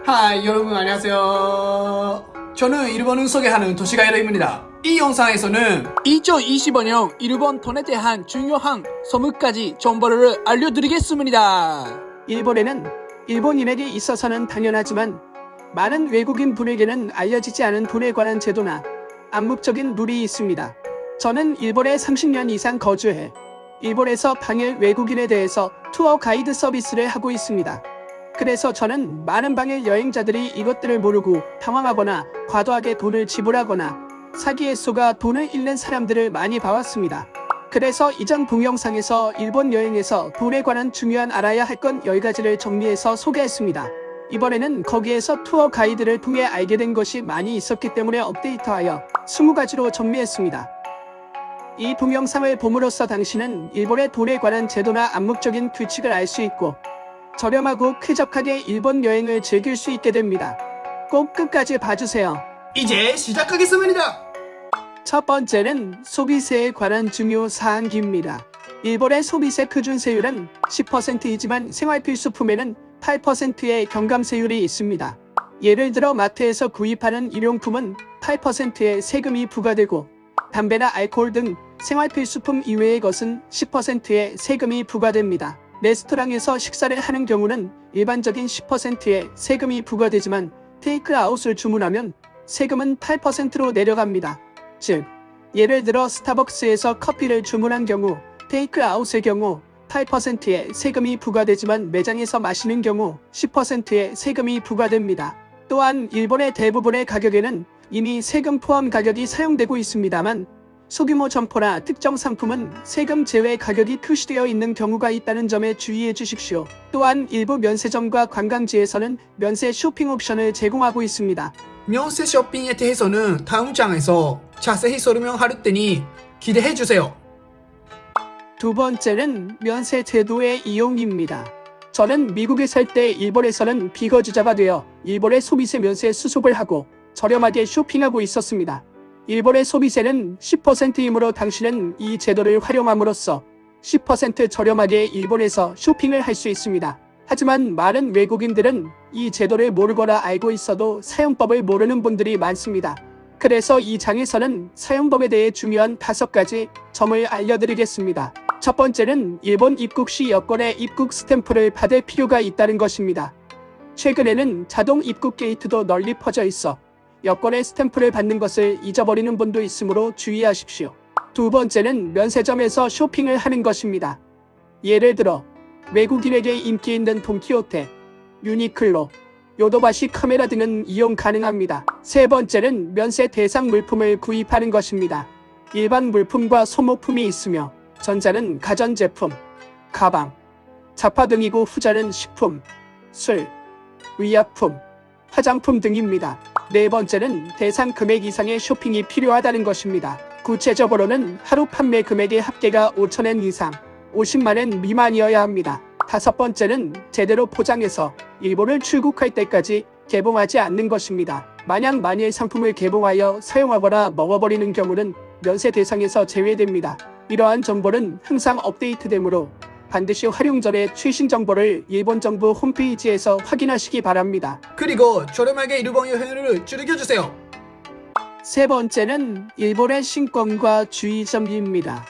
하이 여러분 안녕하세요. 저는 일본을 소개하는 도시가이러입니다. 이 영상에서는 2025년 일본 돈에 대한 중요한 소문까지 정보를 알려드리겠습니다. 일본에는 일본인에게 있어서는 당연하지만 많은 외국인 분에게는 알려지지 않은 돈에 관한 제도나 암묵적인 룰이 있습니다. 저는 일본에 30년 이상 거주해 일본에서 방일 외국인에 대해서 투어 가이드 서비스를 하고 있습니다. 그래서 저는 많은 방일 여행자들이 이것들을 모르고 당황하거나 과도하게 돈을 지불하거나 사기에 속아 돈을 잃는 사람들을 많이 봐왔습니다. 그래서 이전 동영상에서 일본 여행에서 돈에 관한 중요한 알아야 할 건 10가지를 정리해서 소개했습니다. 이번에는 거기에서 투어 가이드를 통해 알게 된 것이 많이 있었기 때문에 업데이트하여 20가지로 정리했습니다. 이 동영상을 봄으로써 당신은 일본의 돈에 관한 제도나 암묵적인 규칙을 알 수 있고 저렴하고 쾌적하게 일본 여행을 즐길 수 있게 됩니다. 꼭 끝까지 봐주세요. 이제 시작하겠습니다. 첫 번째는 소비세에 관한 중요 사항입니다. 일본의 소비세 표준세율은 10%이지만 생활필수품에는 8%의 경감세율이 있습니다. 예를 들어 마트에서 구입하는 일용품은 8%의 세금이 부과되고 담배나 알코올 등 생활필수품 이외의 것은 10%의 세금이 부과됩니다. 레스토랑에서 식사를 하는 경우는 일반적인 10%의 세금이 부과되지만 테이크아웃을 주문하면 세금은 8%로 내려갑니다. 즉, 예를 들어 스타벅스에서 커피를 주문한 경우 테이크아웃의 경우 8%의 세금이 부과되지만 매장에서 마시는 경우 10%의 세금이 부과됩니다. 또한 일본의 대부분의 가격에는 이미 세금 포함 가격이 사용되고 있습니다만 소규모 점포나 특정 상품은 세금 제외 가격이 표시되어 있는 경우가 있다는 점에 주의해 주십시오. 또한 일부 면세점과 관광지에서는 면세 쇼핑 옵션을 제공하고 있습니다. 면세 쇼핑에 대해서는 다음 장에서 자세히 설명할 테니 기대해주세요. 두 번째는 면세 제도의 이용입니다. 저는 미국에 살 때 일본에서는 비거주자가 되어 일본의 소비세 면세 수속을 하고 저렴하게 쇼핑하고 있었습니다. 일본의 소비세는 10%이므로 당신은 이 제도를 활용함으로써 10% 저렴하게 일본에서 쇼핑을 할 수 있습니다. 하지만 많은 외국인들은 이 제도를 모르거나 알고 있어도 사용법을 모르는 분들이 많습니다. 그래서 이 장에서는 사용법에 대해 중요한 5가지 점을 알려드리겠습니다. 첫 번째는 일본 입국 시 여권의 입국 스탬프를 받을 필요가 있다는 것입니다. 최근에는 자동 입국 게이트도 널리 퍼져 있어 여권의 스탬프를 받는 것을 잊어버리는 분도 있으므로 주의하십시오. 두 번째는 면세점에서 쇼핑을 하는 것입니다. 예를 들어 외국인에게 인기 있는 돈키호테, 유니클로, 요도바시 카메라 등은 이용 가능합니다. 세 번째는 면세 대상 물품을 구입하는 것입니다. 일반 물품과 소모품이 있으며 전자는 가전제품, 가방, 잡화 등이고 후자는 식품, 술, 의약품, 화장품 등입니다. 네 번째는 대상 금액 이상의 쇼핑이 필요하다는 것입니다. 구체적으로는 하루 판매 금액의 합계가 5,000엔 이상, 50만엔 미만이어야 합니다. 다섯 번째는 제대로 포장해서 일본을 출국할 때까지 개봉하지 않는 것입니다. 만일 상품을 개봉하여 사용하거나 먹어버리는 경우는 면세 대상에서 제외됩니다. 이러한 정보는 항상 업데이트되므로 반드시 활용 전에 최신 정보를 일본 정부 홈페이지에서 확인하시기 바랍니다. 그리고 저렴하게 일본 여행을 즐겨주세요. 세 번째는 일본의 신권과 주의점입니다.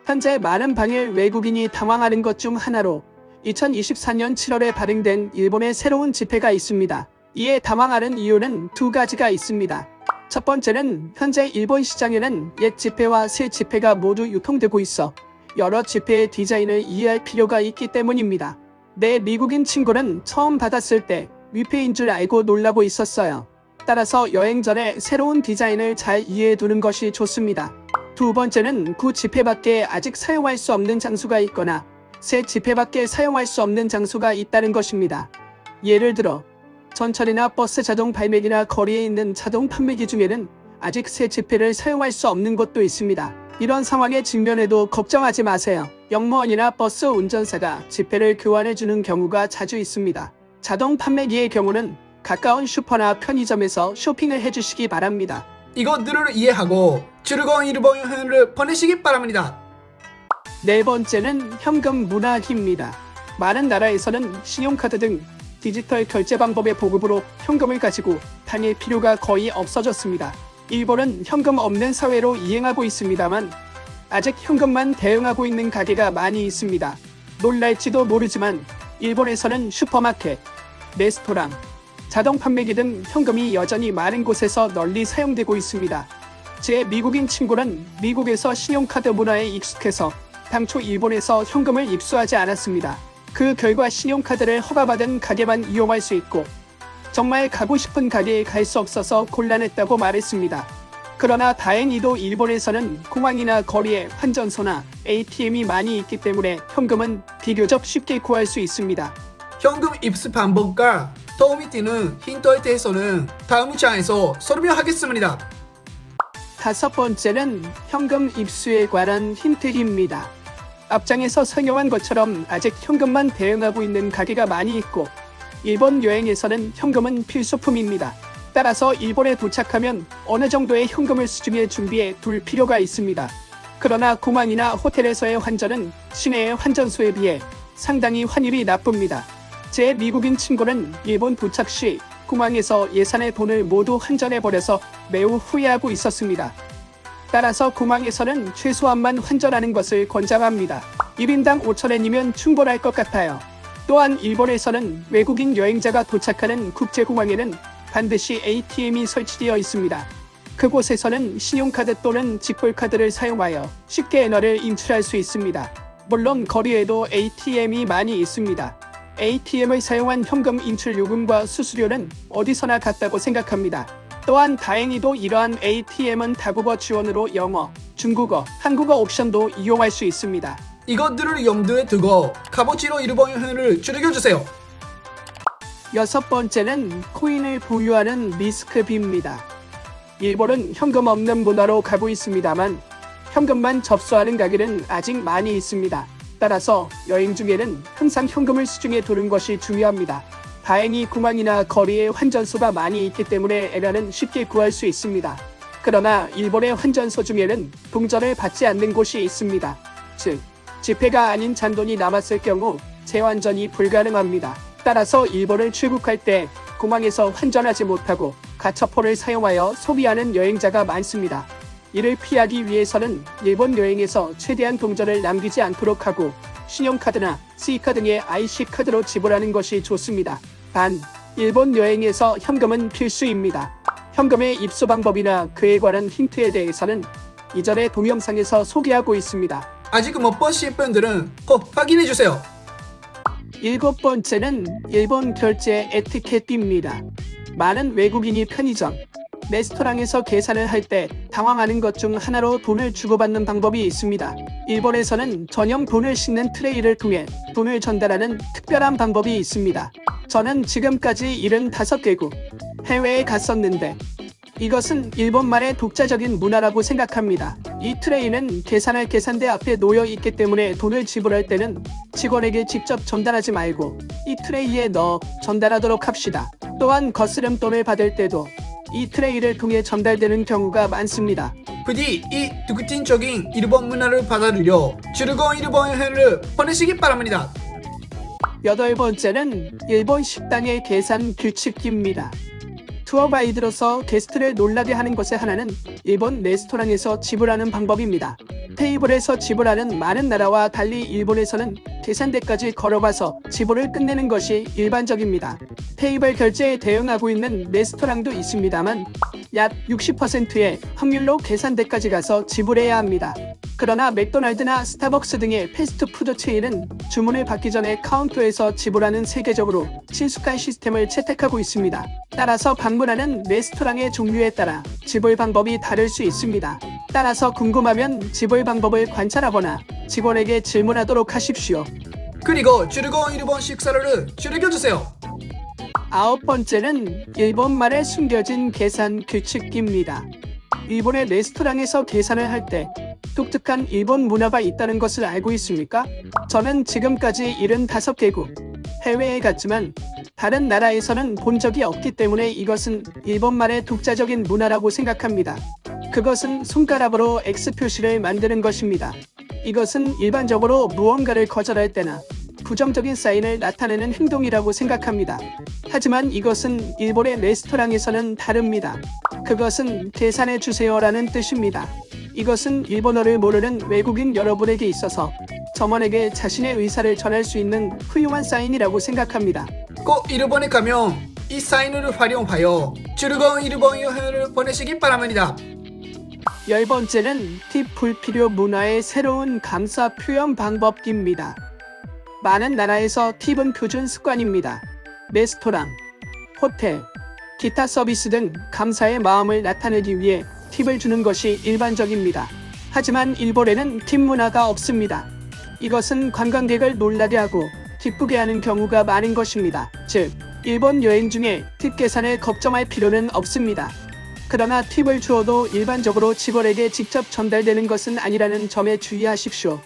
현재 많은 방일 외국인이 당황하는 것 중 하나로 2024년 7월에 발행된 일본의 새로운 지폐가 있습니다. 이에 당황하는 이유는 2가지가 있습니다. 첫 번째는 현재 일본 시장에는 옛 지폐와 새 지폐가 모두 유통되고 있어 여러 지폐의 디자인을 이해할 필요가 있기 때문입니다. 내 미국인 친구는 처음 받았을 때 위페인 줄 알고 놀라고 있었어요. 따라서 여행 전에 새로운 디자인을 잘 이해해 두는 것이 좋습니다. 두 번째는 그 지폐밖에 아직 사용할 수 없는 장소가 있거나 새 지폐밖에 사용할 수 없는 장소가 있다는 것입니다. 예를 들어 전철이나 버스 자동 발매기나 거리에 있는 자동 판매기 중에는 아직 새 지폐를 사용할 수 없는 곳도 있습니다. 이런 상황에 직면해도 걱정하지 마세요. 역무원이나 버스 운전사가 지폐를 교환해주는 경우가 자주 있습니다. 자동 판매기의 경우는 가까운 슈퍼나 편의점에서 쇼핑을 해주시기 바랍니다. 이것들을 이해하고 즐거운 일본 여행을 보내시기 바랍니다. 네 번째는 현금 문화입니다. 많은 나라에서는 신용카드 등 디지털 결제 방법의 보급으로 현금을 가지고 다닐 필요가 거의 없어졌습니다. 일본은 현금 없는 사회로 이행하고 있습니다만 아직 현금만 대응하고 있는 가게가 많이 있습니다. 놀랄지도 모르지만 일본에서는 슈퍼마켓, 레스토랑, 자동 판매기 등 현금이 여전히 많은 곳에서 널리 사용되고 있습니다. 제 미국인 친구는 미국에서 신용카드 문화에 익숙해서 당초 일본에서 현금을 입수하지 않았습니다. 그 결과 신용카드를 허가받은 가게만 이용할 수 있고 정말 가고 싶은 가게에 갈 수 없어서 곤란했다고 말했습니다. 그러나 다행히도 일본에서는 공항이나 거리에 환전소나 ATM이 많이 있기 때문에 현금은 비교적 쉽게 구할 수 있습니다. 현금 입수 방법과 도움이 되는 힌트에 대해서는 다음 장에서 설명하겠습니다. 다섯 번째는 현금 입수에 관한 힌트입니다. 앞장에서 설명한 것처럼 아직 현금만 대응하고 있는 가게가 많이 있고 일본 여행에서는 현금은 필수품입니다. 따라서 일본에 도착하면 어느 정도의 현금을 수중에 준비해 둘 필요가 있습니다. 그러나 공항이나 호텔에서의 환전은 시내의 환전소에 비해 상당히 환율이 나쁩니다. 제 미국인 친구는 일본 도착 시 공항에서 예산의 돈을 모두 환전해버려서 매우 후회하고 있었습니다. 따라서 공항에서는 최소한만 환전하는 것을 권장합니다. 1인당 5,000엔이면 충분할 것 같아요. 또한 일본에서는 외국인 여행자가 도착하는 국제공항에는 반드시 ATM이 설치되어 있습니다. 그곳에서는 신용카드 또는 직불카드를 사용하여 쉽게 엔화를 인출할 수 있습니다. 물론 거리에도 ATM이 많이 있습니다. ATM을 사용한 현금 인출 요금과 수수료는 어디서나 같다고 생각합니다. 또한 다행히도 이러한 ATM은 다국어 지원으로 영어, 중국어, 한국어 옵션도 이용할 수 있습니다. 이것들을 염두에 두고 값어치로 일본 여행을 즐겨주세요. 여섯 번째는 코인을 보유하는 리스크비입니다. 일본은 현금 없는 문화로 가고 있습니다만 현금만 접수하는 가게는 아직 많이 있습니다. 따라서 여행 중에는 항상 현금을 수중에 두는 것이 중요합니다. 다행히 공항이나 거리에 환전소가 많이 있기 때문에 엔화는 쉽게 구할 수 있습니다. 그러나 일본의 환전소 중에는 동전을 받지 않는 곳이 있습니다. 즉, 지폐가 아닌 잔돈이 남았을 경우 재환전이 불가능합니다. 따라서 일본을 출국할 때 공항에서 환전하지 못하고 가처포를 사용하여 소비하는 여행자가 많습니다. 이를 피하기 위해서는 일본 여행에서 최대한 동전을 남기지 않도록 하고 신용카드나 C카 등의 IC카드로 지불하는 것이 좋습니다. 단, 일본 여행에서 현금은 필수입니다. 현금의 입수 방법이나 그에 관한 힌트에 대해서는 이전의 동영상에서 소개하고 있습니다. 아직 못 보신 분들은 꼭 확인해주세요. 일곱 번째는 일본 결제 에티켓입니다. 많은 외국인이 편의점, 레스토랑에서 계산을 할 때 당황하는 것 중 하나로 돈을 주고받는 방법이 있습니다. 일본에서는 전용 돈을 싣는 트레이를 통해 돈을 전달하는 특별한 방법이 있습니다. 저는 지금까지 75개국 해외에 갔었는데 이것은 일본만의 독자적인 문화라고 생각합니다. 이 트레이는 계산할 계산대 앞에 놓여 있기 때문에 돈을 지불할 때는 직원에게 직접 전달하지 말고 이 트레이에 넣어 전달하도록 합시다. 또한 거스름 돈을 받을 때도 이 트레이를 통해 전달되는 경우가 많습니다. 부디 이 특징적인 일본 문화를 받아들여 즐거운 일본 여행을 보내시기 바랍니다. 여덟 번째는 일본 식당의 계산 규칙입니다. 투어 가이드로서 게스트를 놀라게 하는 것의 하나는 일본 레스토랑에서 지불하는 방법입니다. 테이블에서 지불하는 많은 나라와 달리 일본에서는 계산대까지 걸어가서 지불을 끝내는 것이 일반적입니다. 테이블 결제에 대응하고 있는 레스토랑도 있습니다만 약 60%의 확률로 계산대까지 가서 지불해야 합니다. 그러나 맥도날드나 스타벅스 등의 패스트푸드 체인은 주문을 받기 전에 카운터에서 지불하는 세계적으로 친숙한 시스템을 채택하고 있습니다. 따라서 방문하는 레스토랑의 종류에 따라 지불 방법이 다를 수 있습니다. 따라서 궁금하면 지불 방법을 관찰하거나 직원에게 질문하도록 하십시오. 그리고 즐거운 일본 식사를 즐겨주세요. 아홉 번째는 일본말에 숨겨진 계산 규칙입니다. 일본의 레스토랑에서 계산을 할 때 독특한 일본 문화가 있다는 것을 알고 있습니까? 저는 지금까지 75개국 해외에 갔지만 다른 나라에서는 본 적이 없기 때문에 이것은 일본말의 독자적인 문화라고 생각합니다. 그것은 손가락으로 X 표시를 만드는 것입니다. 이것은 일반적으로 무언가를 거절할 때나 부정적인 사인을 나타내는 행동이라고 생각합니다. 하지만 이것은 일본의 레스토랑에서는 다릅니다. 그것은 계산해 주세요라는 뜻입니다. 이것은 일본어를 모르는 외국인 여러분에게 있어서 점원에게 자신의 의사를 전할 수 있는 훌륭한 사인이라고 생각합니다. 꼭 일본에 가면 이 사인을 활용하여 즐거운 일본 여행을 보내시기 바랍니다. 10번째는 팁 불필요 문화의 새로운 감사 표현 방법입니다. 많은 나라에서 팁은 표준 습관입니다. 레스토랑, 호텔, 기타 서비스 등 감사의 마음을 나타내기 위해 팁을 주는 것이 일반적입니다. 하지만 일본에는 팁 문화가 없습니다. 이것은 관광객을 놀라게 하고 기쁘게 하는 경우가 많은 것입니다. 즉, 일본 여행 중에 팁 계산을 걱정할 필요는 없습니다. 그러나 팁을 주어도 일반적으로 직원에게 직접 전달되는 것은 아니라는 점에 주의하십시오.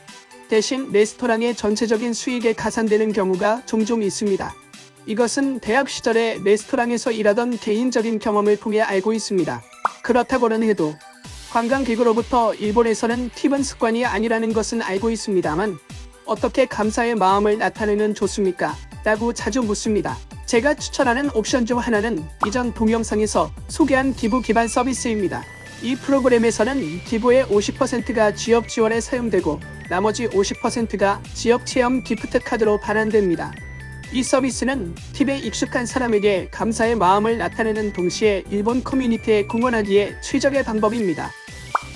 대신 레스토랑의 전체적인 수익에 가산되는 경우가 종종 있습니다. 이것은 대학 시절에 레스토랑에서 일하던 개인적인 경험을 통해 알고 있습니다. 그렇다고는 해도 관광객으로부터 일본에서는 팁은 습관이 아니라는 것은 알고 있습니다만 어떻게 감사의 마음을 나타내면 좋습니까? 라고 자주 묻습니다. 제가 추천하는 옵션 중 하나는 이전 동영상에서 소개한 기부 기반 서비스입니다. 이 프로그램에서는 기부의 50%가 지역 지원에 사용되고 나머지 50%가 지역 체험 기프트 카드로 반환됩니다. 이 서비스는 팁에 익숙한 사람에게 감사의 마음을 나타내는 동시에 일본 커뮤니티에 공헌하기에 최적의 방법입니다.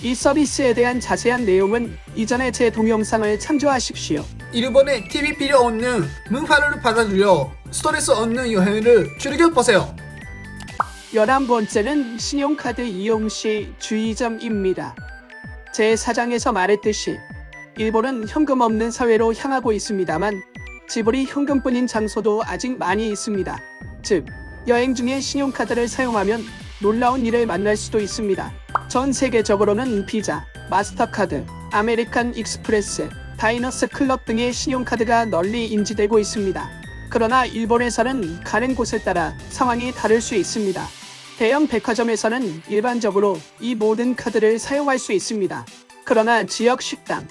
이 서비스에 대한 자세한 내용은 이전의 제 동영상을 참조하십시오. 일본에 팁이 필요 없는 문화를 받아들여 스트레스 없는 여행을 즐겨보세요. 11번째는 신용카드 이용 시 주의점입니다. 제 사장에서 말했듯이 일본은 현금 없는 사회로 향하고 있습니다만 지불이 현금뿐인 장소도 아직 많이 있습니다. 즉, 여행 중에 신용카드를 사용하면 놀라운 일을 만날 수도 있습니다. 전 세계적으로는 비자, 마스터카드, 아메리칸 익스프레스, 다이너스 클럽 등의 신용카드가 널리 인지되고 있습니다. 그러나 일본에서는 가는 곳에 따라 상황이 다를 수 있습니다. 대형 백화점에서는 일반적으로 이 모든 카드를 사용할 수 있습니다. 그러나 지역 식당,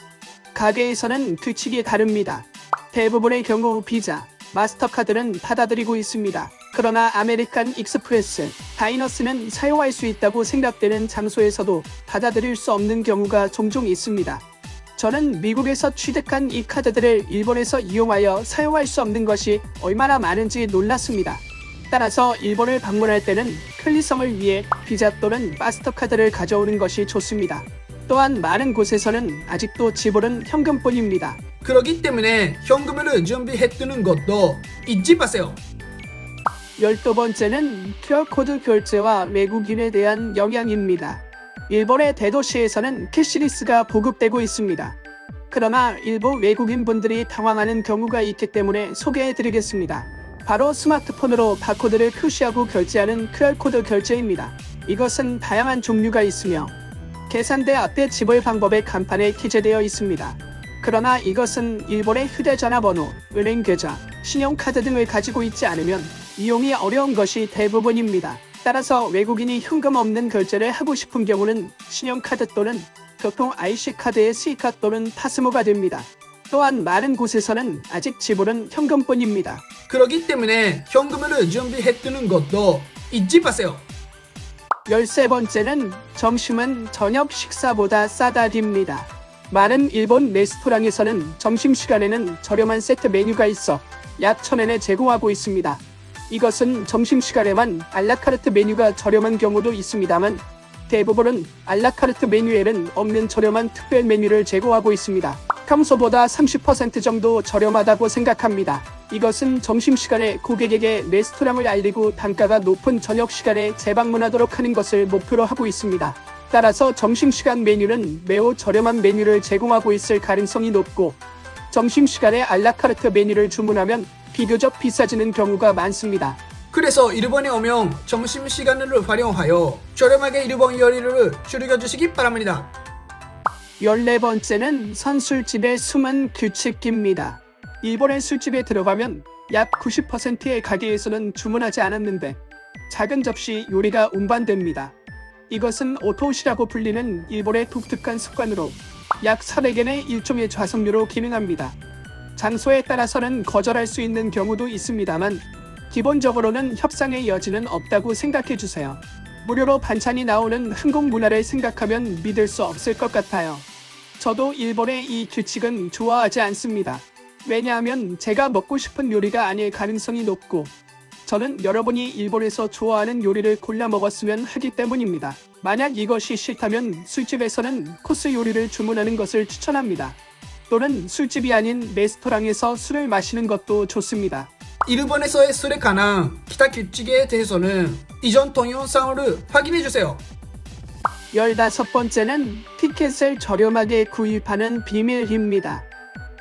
가게에서는 규칙이 다릅니다. 대부분의 경우 비자, 마스터카드는 받아들이고 있습니다. 그러나 아메리칸 익스프레스, 다이너스는 사용할 수 있다고 생각되는 장소에서도 받아들일 수 없는 경우가 종종 있습니다. 저는 미국에서 취득한 이 카드들을 일본에서 이용하여 사용할 수 없는 것이 얼마나 많은지 놀랐습니다. 따라서 일본을 방문할 때는 편리성을 위해 비자 또는 마스터카드를 가져오는 것이 좋습니다. 또한 많은 곳에서는 아직도 지불은 현금뿐입니다. 그렇기 때문에 현금을 준비해두는 것도 잊지 마세요. 12번째는 QR코드 결제와 외국인에 대한 영향입니다. 일본의 대도시에서는 캐시리스가 보급되고 있습니다. 그러나 일부 외국인분들이 당황하는 경우가 있기 때문에 소개해드리겠습니다. 바로 스마트폰으로 바코드를 표시하고 결제하는 QR코드 결제입니다. 이것은 다양한 종류가 있으며 계산대 앞에 지불 방법의 간판에 기재되어 있습니다. 그러나 이것은 일본의 휴대전화 번호, 은행 계좌, 신용카드 등을 가지고 있지 않으면 이용이 어려운 것이 대부분입니다. 따라서 외국인이 현금 없는 결제를 하고 싶은 경우는 신용카드 또는 교통 IC카드의 C카 또는 파스모가 됩니다. 또한 많은 곳에서는 아직 지불은 현금뿐입니다. 그렇기 때문에 현금을 준비해두는 것도 잊지 마세요. 13번째는 점심은 저녁 식사보다 싸다입니다. 많은 일본 레스토랑에서는 점심시간에는 저렴한 세트 메뉴가 있어 약 1,000엔에 제공하고 있습니다. 이것은 점심시간에만 알라카르트 메뉴가 저렴한 경우도 있습니다만 대부분은 알라카르트 메뉴에는 없는 저렴한 특별 메뉴를 제공하고 있습니다. 평소보다 30% 정도 저렴하다고 생각합니다. 이것은 점심시간에 고객에게 레스토랑을 알리고 단가가 높은 저녁시간에 재방문하도록 하는 것을 목표로 하고 있습니다. 따라서 점심시간 메뉴는 매우 저렴한 메뉴를 제공하고 있을 가능성이 높고 점심시간에 알라카르트 메뉴를 주문하면 비교적 비싸지는 경우가 많습니다. 그래서 일본에 오면 점심시간을 활용하여 저렴하게 일본 요리를 즐겨주시기 바랍니다. 14번째는 선술집의 숨은 규칙입니다. 일본의 술집에 들어가면 약 90%의 가게에서는 주문하지 않았는데 작은 접시 요리가 운반됩니다. 이것은 오토시라고 불리는 일본의 독특한 습관으로 약 400엔의 일종의 좌석료로 기능합니다. 장소에 따라서는 거절할 수 있는 경우도 있습니다만 기본적으로는 협상의 여지는 없다고 생각해 주세요. 무료로 반찬이 나오는 한국 문화를 생각하면 믿을 수 없을 것 같아요. 저도 일본의 이 규칙은 좋아하지 않습니다. 왜냐하면 제가 먹고 싶은 요리가 아닐 가능성이 높고 저는 여러분이 일본에서 좋아하는 요리를 골라 먹었으면 하기 때문입니다. 만약 이것이 싫다면 술집에서는 코스 요리를 주문하는 것을 추천합니다. 또는 술집이 아닌 레스토랑에서 술을 마시는 것도 좋습니다. 일본에서의 술에 관한 기타 규칙에 대해서는 이전 동영상을 확인해주세요. 15번째는 티켓을 저렴하게 구입하는 비밀입니다.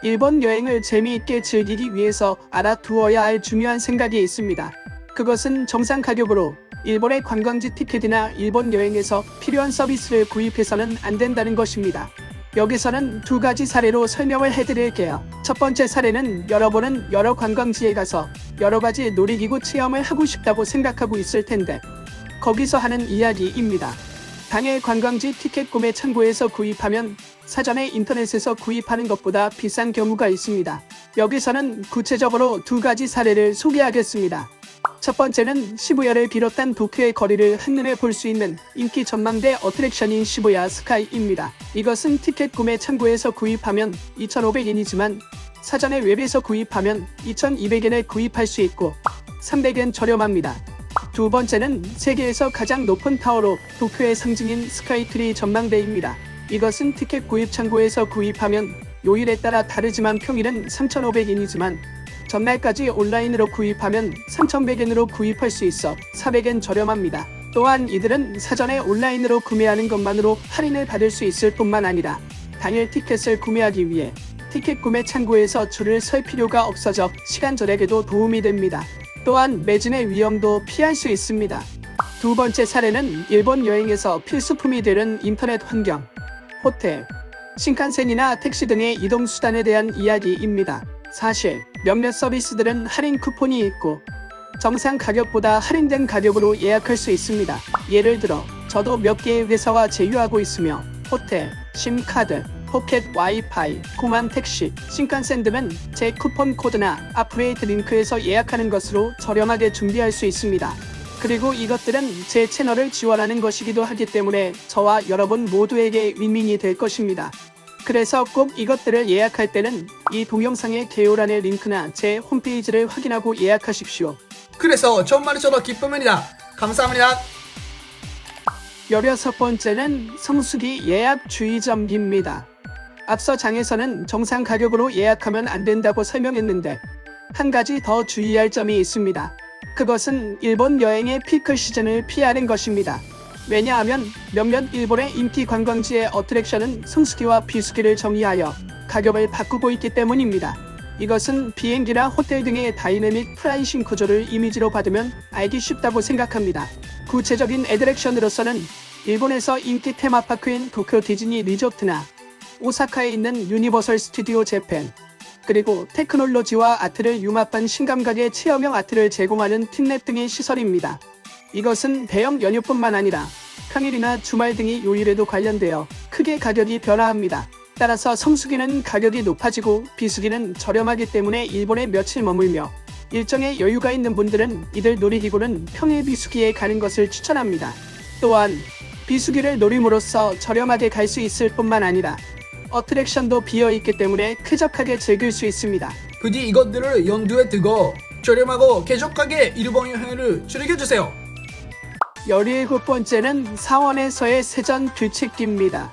일본 여행을 재미있게 즐기기 위해서 알아두어야 할 중요한 생각이 있습니다. 그것은 정상 가격으로 일본의 관광지 티켓이나 일본 여행에서 필요한 서비스를 구입해서는 안 된다는 것입니다. 여기서는 두 가지 사례로 설명을 해드릴게요. 첫 번째 사례는 여러분은 여러 관광지에 가서 여러 가지 놀이기구 체험을 하고 싶다고 생각하고 있을 텐데 거기서 하는 이야기입니다. 당일 관광지 티켓 구매 창구에서 구입하면 사전에 인터넷에서 구입하는 것보다 비싼 경우가 있습니다. 여기서는 구체적으로 두 가지 사례를 소개하겠습니다. 첫 번째는 시부야를 비롯한 도쿄의 거리를 한눈에 볼 수 있는 인기 전망대 어트랙션인 시부야 스카이입니다. 이것은 티켓 구매 창구에서 구입하면 2,500엔이지만 사전에 웹에서 구입하면 2,200엔에 구입할 수 있고 300엔 저렴합니다. 두 번째는 세계에서 가장 높은 타워로 도쿄의 상징인 스카이트리 전망대입니다. 이것은 티켓 구입 창구에서 구입하면 요일에 따라 다르지만 평일은 3,500엔이지만 전날까지 온라인으로 구입하면 3,100엔으로 구입할 수 있어 400엔 저렴합니다. 또한 이들은 사전에 온라인으로 구매하는 것만으로 할인을 받을 수 있을 뿐만 아니라 당일 티켓을 구매하기 위해 티켓 구매 창구에서 줄을 설 필요가 없어져 시간 절약에도 도움이 됩니다. 또한 매진의 위험도 피할 수 있습니다. 두 번째 사례는 일본 여행에서 필수품이 되는 인터넷 환경, 호텔, 신칸센이나 택시 등의 이동 수단에 대한 이야기입니다. 사실 몇몇 서비스들은 할인 쿠폰이 있고 정상 가격보다 할인된 가격으로 예약할 수 있습니다. 예를 들어 저도 몇 개의 회사와 제휴하고 있으며 호텔, 심카드, 포켓 와이파이, 공항 택시, 신칸센 등은 제 쿠폰 코드나 아프레이트 링크에서 예약하는 것으로 저렴하게 준비할 수 있습니다. 그리고 이것들은 제 채널을 지원하는 것이기도 하기 때문에 저와 여러분 모두에게 윈윈이 될 것입니다. 그래서 꼭 이것들을 예약할 때는 이 동영상의 개요란의 링크나 제 홈페이지를 확인하고 예약하십시오. 그래서 정말 저도 기쁩니다. 감사합니다. 16번째는 성수기 예약 주의점입니다. 앞서 장에서는 정상 가격으로 예약하면 안 된다고 설명했는데 한 가지 더 주의할 점이 있습니다. 그것은 일본 여행의 피크 시즌을 피하는 것입니다. 왜냐하면 몇몇 일본의 인기 관광지의 어트랙션은 성수기와 비수기를 정의하여 가격을 바꾸고 있기 때문입니다. 이것은 비행기나 호텔 등의 다이내믹 프라이싱 구조를 이미지로 받으면 알기 쉽다고 생각합니다. 구체적인 애트랙션으로서는 일본에서 인기 테마파크인 도쿄 디즈니 리조트나 오사카에 있는 유니버설 스튜디오 재팬, 그리고 테크놀로지와 아트를 융합한 신감각의 체험형 아트를 제공하는 틴랩 등의 시설입니다. 이것은 대형 연휴뿐만 아니라 평일이나 주말 등의 요일에도 관련되어 크게 가격이 변화합니다. 따라서 성수기는 가격이 높아지고 비수기는 저렴하기 때문에 일본에 며칠 머물며 일정에 여유가 있는 분들은 이들 놀이기구는 평일 비수기에 가는 것을 추천합니다. 또한 비수기를 노림으로써 저렴하게 갈 수 있을 뿐만 아니라 어트랙션도 비어있기 때문에 쾌적하게 즐길 수 있습니다. 부디 이것들을 염두에 두고 저렴하고 쾌적하게 일본 여행을 즐겨주세요. 17번째는 사원에서의 세전 규칙입니다.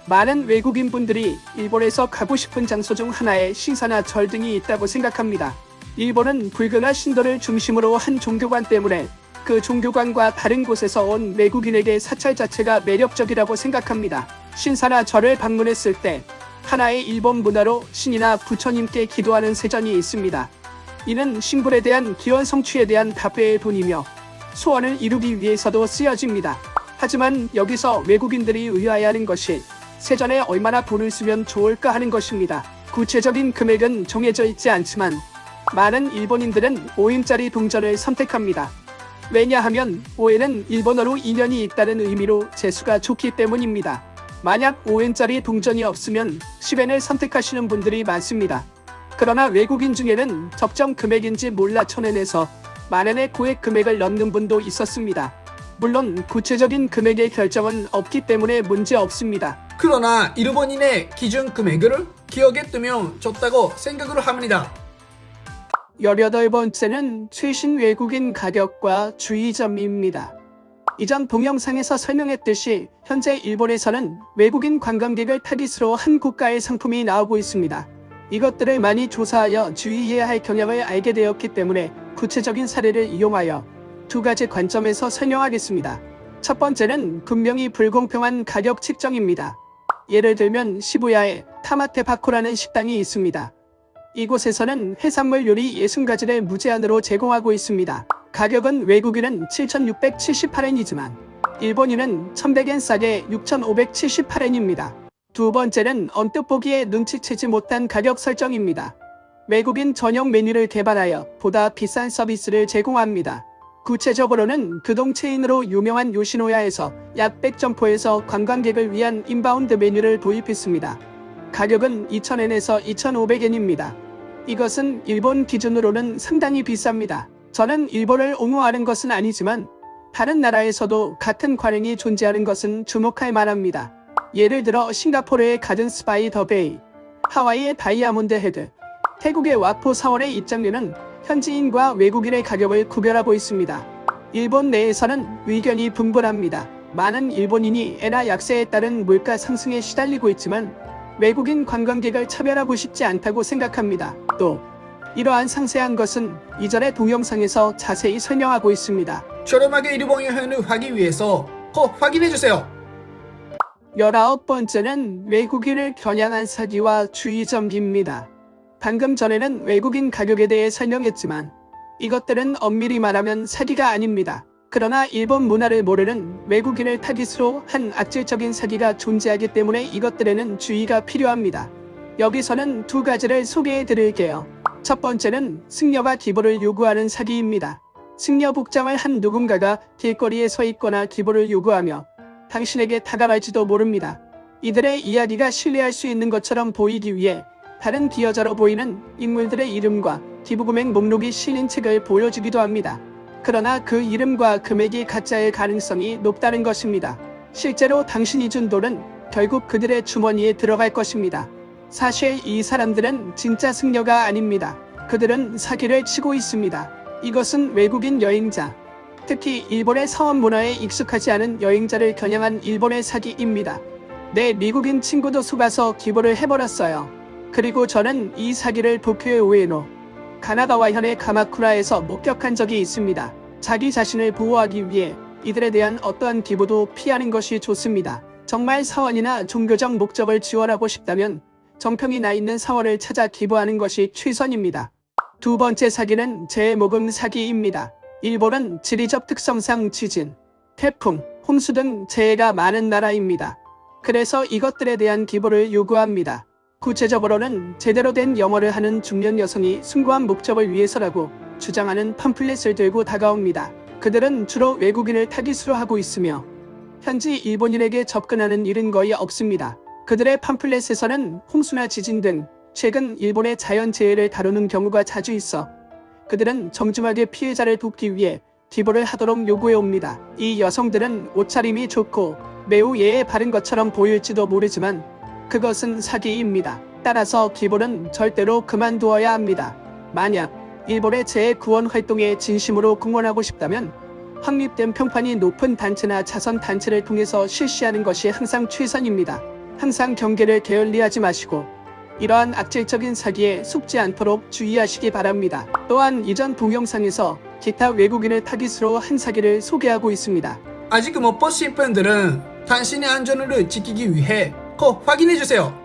많은 외국인 분들이 일본에서 가고 싶은 장소 중 하나에 신사나 절 등이 있다고 생각합니다. 일본은 불교나 신도를 중심으로 한 종교관 때문에 그 종교관과 다른 곳에서 온 외국인에게 사찰 자체가 매력적이라고 생각합니다. 신사나 절을 방문했을 때 하나의 일본 문화로 신이나 부처님께 기도하는 세전이 있습니다. 이는 신불에 대한 기원 성취에 대한 답회의 돈이며 소원을 이루기 위해서도 쓰여집니다. 하지만 여기서 외국인들이 의아해하는 것이 세전에 얼마나 돈을 쓰면 좋을까 하는 것입니다. 구체적인 금액은 정해져 있지 않지만 많은 일본인들은 5인짜리 동전을 선택합니다. 왜냐하면 5엔은 일본어로 인연이 있다는 의미로 재수가 좋기 때문입니다. 만약 5엔짜리 동전이 없으면 10엔을 선택하시는 분들이 많습니다. 그러나 외국인 중에는 적정 금액인지 몰라 쳐내내서 만원의 고액 금액을 넣는 분도 있었습니다. 물론 구체적인 금액의 결정은 없기 때문에 문제 없습니다. 그러나 일본인의 기준 금액을 기억에 두면 좋다고 생각을 합니다. 18번째는 최신 외국인 가격과 주의점입니다. 이전 동영상에서 설명했듯이 현재 일본에서는 외국인 관광객을 타깃으로 한 국가의 상품이 나오고 있습니다. 이것들을 많이 조사하여 주의해야 할 경향을 알게 되었기 때문에 구체적인 사례를 이용하여 두 가지 관점에서 설명하겠습니다. 첫 번째는 분명히 불공평한 가격 측정입니다. 예를 들면 시부야에 타마테바코라는 식당이 있습니다. 이곳에서는 해산물 요리 60가지를 무제한으로 제공하고 있습니다. 가격은 외국인은 7,678엔이지만 일본인은 1,100엔 싸게 6,578엔입니다. 두 번째는 언뜻 보기에 눈치채지 못한 가격 설정입니다. 외국인 전용 메뉴를 개발하여 보다 비싼 서비스를 제공합니다. 구체적으로는 그동 체인으로 유명한 요시노야에서 약 100점포에서 관광객을 위한 인바운드 메뉴를 도입했습니다. 가격은 2,000엔에서 2,500엔입니다. 이것은 일본 기준으로는 상당히 비쌉니다. 저는 일본을 옹호하는 것은 아니지만 다른 나라에서도 같은 관행이 존재하는 것은 주목할 만합니다. 예를 들어 싱가포르의 가든스 바이 더 베이, 하와이의 다이아몬드 헤드, 태국의 와포 사월의 입장료는 현지인과 외국인의 가격을 구별하고 있습니다. 일본 내에서는 의견이 분분합니다. 많은 일본인이 엔화 약세에 따른 물가 상승에 시달리고 있지만 외국인 관광객을 차별하고 싶지 않다고 생각합니다. 또 이러한 상세한 것은 이전의 동영상에서 자세히 설명하고 있습니다. 저렴하게 일본 여행을 하기 위해서 꼭 확인해주세요. 19번째는 외국인을 겨냥한 사기와 주의점입니다. 방금 전에는 외국인 가격에 대해 설명했지만 이것들은 엄밀히 말하면 사기가 아닙니다. 그러나 일본 문화를 모르는 외국인을 타깃으로 한 악질적인 사기가 존재하기 때문에 이것들에는 주의가 필요합니다. 여기서는 두 가지를 소개해 드릴게요. 첫 번째는 승려가 기부를 요구하는 사기입니다. 승려 복장을 한 누군가가 길거리에 서 있거나 기부를 요구하며 당신에게 다가갈지도 모릅니다. 이들의 이야기가 신뢰할 수 있는 것처럼 보이기 위해 다른 기여자로 보이는 인물들의 이름과 기부 금액 목록이 실린 책을 보여주기도 합니다. 그러나 그 이름과 금액이 가짜일 가능성이 높다는 것입니다. 실제로 당신이 준 돈은 결국 그들의 주머니에 들어갈 것입니다. 사실 이 사람들은 진짜 승려가 아닙니다. 그들은 사기를 치고 있습니다. 이것은 외국인 여행자, 특히 일본의 사원 문화에 익숙하지 않은 여행자를 겨냥한 일본의 사기입니다. 내 미국인 친구도 속아서 기부를 해버렸어요. 그리고 저는 이 사기를 도쿄의 우에노, 가나다와 현의 가마쿠라에서 목격한 적이 있습니다. 자기 자신을 보호하기 위해 이들에 대한 어떠한 기부도 피하는 것이 좋습니다. 정말 사원이나 종교적 목적을 지원하고 싶다면 정평이 나 있는 사원을 찾아 기부하는 것이 최선입니다. 두 번째 사기는 재모금 사기입니다. 일본은 지리적 특성상 지진, 태풍, 홍수 등 재해가 많은 나라입니다. 그래서 이것들에 대한 기부를 요구합니다. 구체적으로는 제대로 된 영어를 하는 중년 여성이 숭고한 목적을 위해서라고 주장하는 팜플렛을 들고 다가옵니다. 그들은 주로 외국인을 타깃으로 하고 있으며 현지 일본인에게 접근하는 일은 거의 없습니다. 그들의 팜플렛에서는 홍수나 지진 등 최근 일본의 자연재해를 다루는 경우가 자주 있어 그들은 정중하게 피해자를 돕기 위해 기부를 하도록 요구해 옵니다. 이 여성들은 옷차림이 좋고 매우 예의 바른 것처럼 보일지도 모르지만 그것은 사기입니다. 따라서 기부는 절대로 그만두어야 합니다. 만약 일본의 재해 구원 활동에 진심으로 공헌하고 싶다면 확립된 평판이 높은 단체나 자선 단체를 통해서 실시하는 것이 항상 최선입니다. 항상 경계를 게을리하지 마시고 이러한 악질적인 사기에 속지 않도록 주의하시기 바랍니다. 또한 이전 동영상에서 기타 외국인을 타깃으로 한 사기를 소개하고 있습니다. 아직 못 보신 분들은 당신의 안전을 지키기 위해 꼭 확인해주세요.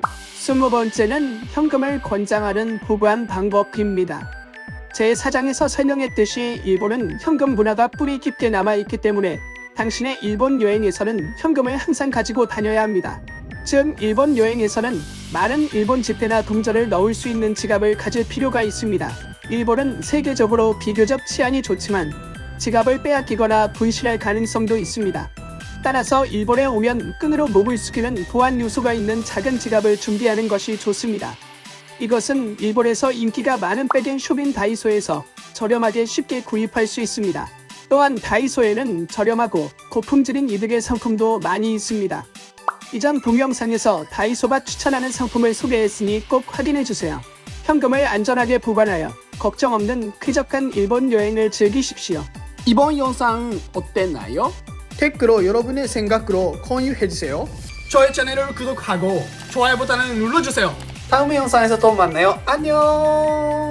20번째는 현금을 권장하는 보관 방법입니다. 제 사장에서 설명했듯이 일본은 현금 문화가 뿌리 깊게 남아있기 때문에 당신의 일본 여행에서는 현금을 항상 가지고 다녀야 합니다. 즉 일본 여행에서는 많은 일본 지폐나 동전을 넣을 수 있는 지갑을 가질 필요가 있습니다. 일본은 세계적으로 비교적 치안이 좋지만 지갑을 빼앗기거나 분실할 가능성도 있습니다. 따라서 일본에 오면 끈으로 목을 숙이는 보안 요소가 있는 작은 지갑을 준비하는 것이 좋습니다. 이것은 일본에서 인기가 많은 백앤 쇼핑 다이소에서 저렴하게 쉽게 구입할 수 있습니다. 또한 다이소에는 저렴하고 고품질인 이득의 상품도 많이 있습니다. 이전 동영상에서 다이소가 추천하는 상품을 소개했으니 꼭 확인해주세요. 현금을 안전하게 보관하여 걱정 없는 쾌적한 일본 여행을 즐기십시오. 이번 영상 어땠나요? 댓글로 여러분의 생각으로 공유해주세요. 저의 채널을 구독하고 좋아요 버튼을 눌러주세요. 다음 영상에서 또 만나요. 안녕.